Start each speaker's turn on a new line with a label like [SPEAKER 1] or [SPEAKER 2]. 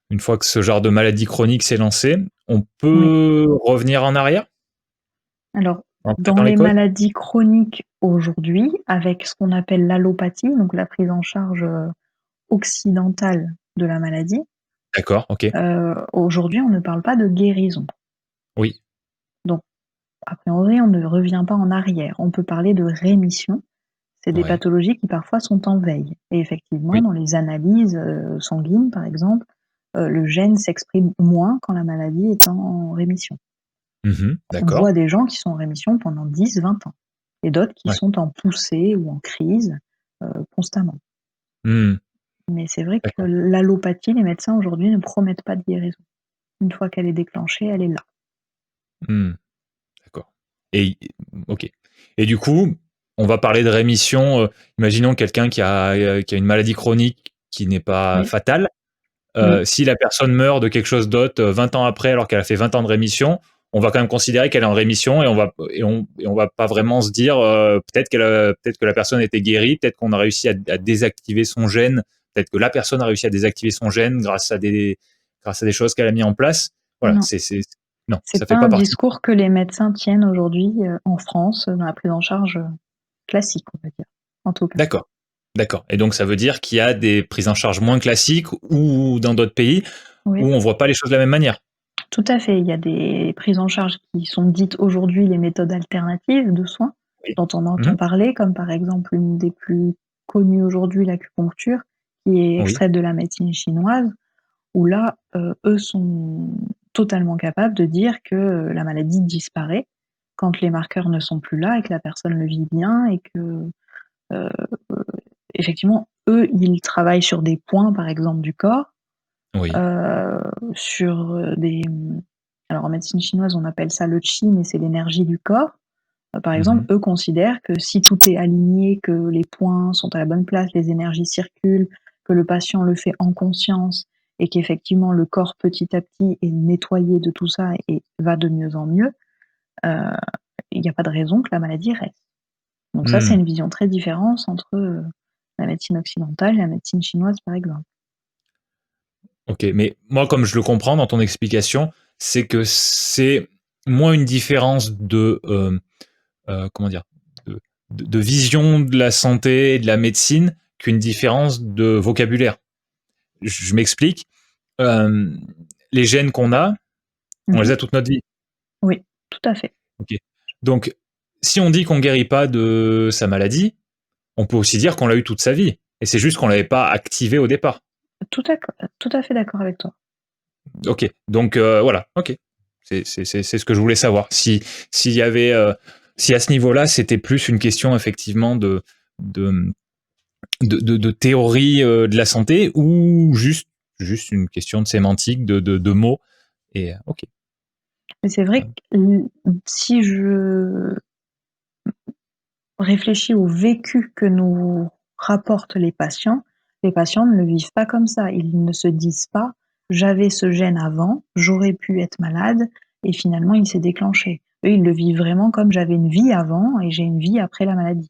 [SPEAKER 1] Une fois que ce genre de maladie chronique s'est lancé, on
[SPEAKER 2] Oui.
[SPEAKER 1] peut revenir en arrière?
[SPEAKER 2] Alors,
[SPEAKER 1] En
[SPEAKER 2] dans
[SPEAKER 1] traitant les
[SPEAKER 2] les
[SPEAKER 1] causes?
[SPEAKER 2] maladies chroniques aujourd'hui, avec ce qu'on appelle l'allopathie, donc la prise en charge, occidentale de la maladie,
[SPEAKER 1] D'accord, OK.
[SPEAKER 2] aujourd'hui, on ne parle pas de guérison.
[SPEAKER 1] Oui.
[SPEAKER 2] Donc, a priori, on ne revient pas en arrière. On peut parler de rémission. C'est des
[SPEAKER 1] Ouais.
[SPEAKER 2] pathologies qui parfois sont en veille et effectivement,
[SPEAKER 1] Oui.
[SPEAKER 2] dans les analyses, sanguines, par exemple, le gène s'exprime moins quand la maladie est en rémission. On
[SPEAKER 1] D'accord.
[SPEAKER 2] voit des gens qui sont en rémission pendant 10-20 ans et d'autres qui
[SPEAKER 1] Ouais.
[SPEAKER 2] sont en poussée ou en crise, constamment.
[SPEAKER 1] Mmh.
[SPEAKER 2] Mais c'est vrai que
[SPEAKER 1] D'accord.
[SPEAKER 2] l'allopathie, les médecins aujourd'hui ne promettent pas de guérison. Une fois qu'elle est déclenchée, elle est là.
[SPEAKER 1] Mmh. D'accord et OK et du coup, on va parler de rémission, imaginons quelqu'un qui a une maladie chronique qui n'est pas
[SPEAKER 2] Oui,
[SPEAKER 1] fatale.
[SPEAKER 2] oui.
[SPEAKER 1] Si la personne meurt de quelque chose d'autre, 20 ans après, alors qu'elle a fait 20 ans de rémission, on va quand même considérer qu'elle est en rémission et on va pas vraiment se dire, peut-être que la personne était guérie, peut-être qu'on a réussi à désactiver son gène, peut-être que la personne a réussi à désactiver son gène grâce à des choses qu'elle a mis en place. Voilà,
[SPEAKER 2] Non,
[SPEAKER 1] non, ça
[SPEAKER 2] c'est pas
[SPEAKER 1] fait
[SPEAKER 2] un
[SPEAKER 1] pas partie.
[SPEAKER 2] discours que les médecins tiennent aujourd'hui, en France, dans la prise en charge, classique, on va dire, en tout cas.
[SPEAKER 1] D'accord, d'accord et donc ça veut dire qu'il y a des prises en charge moins classiques ou dans d'autres pays
[SPEAKER 2] Oui,
[SPEAKER 1] où on voit pas les choses de la même manière?
[SPEAKER 2] tout à fait. Il y a des prises en charge qui sont dites aujourd'hui les méthodes alternatives de soins,
[SPEAKER 1] Oui.
[SPEAKER 2] dont on
[SPEAKER 1] Mmh.
[SPEAKER 2] entend parler, comme par exemple une des plus connues aujourd'hui, l'acupuncture, qui est
[SPEAKER 1] Oui.
[SPEAKER 2] extraite de la médecine chinoise, où là, eux sont totalement capables de dire que, la maladie disparaît quand les marqueurs ne sont plus là et que la personne le vit bien et que, heu, effectivement, eux, ils travaillent sur des points, par exemple, du corps,
[SPEAKER 1] Oui.
[SPEAKER 2] heu, sur, alors en médecine chinoise, on appelle ça le qi, mais c'est l'énergie du corps. Par exemple,
[SPEAKER 1] Mmh.
[SPEAKER 2] eux considèrent que si tout est aligné, que les points sont à la bonne place, les énergies circulent, que le patient le fait en conscience et qu'effectivement le corps petit à petit est nettoyé de tout ça et va de mieux en mieux, heu, il n'y a pas de raison que la maladie reste. Donc ça, c'est
[SPEAKER 1] Mmh.
[SPEAKER 2] une vision très différente entre, la médecine occidentale et la médecine chinoise, par exemple.
[SPEAKER 1] OK, mais moi, comme je le comprends dans ton explication, c'est que c'est moins une différence comment dire? De de vision de la santé et de la médecine qu'une différence de vocabulaire. Je m'explique, hem, les gènes qu'on a, on les
[SPEAKER 2] Mmh.
[SPEAKER 1] a toute notre vie.
[SPEAKER 2] Oui, tout à fait.
[SPEAKER 1] OK. Donc si on dit qu'on guérit pas de sa maladie, on peut aussi dire qu'on l'a eu toute sa vie et c'est juste qu'on l'avait pas activé au départ.
[SPEAKER 2] Tout à fait d'accord avec toi.
[SPEAKER 1] OK, donc voilà, OK. C'est ce que je voulais savoir. S'il y avait, si à ce niveau-là, c'était plus une question effectivement de, mmh, de théorie, de la santé ou juste une question de sémantique, de mots et OK.
[SPEAKER 2] Mais c'est vrai que si je réfléchis au vécu que nous rapportent les patients ne le vivent pas comme ça. Ils ne se disent pas: «J'avais ce gène avant, j'aurais pu être malade et finalement il s'est déclenché». Eux, ils le vivent vraiment comme: «J'avais une vie avant et j'ai une vie après la maladie».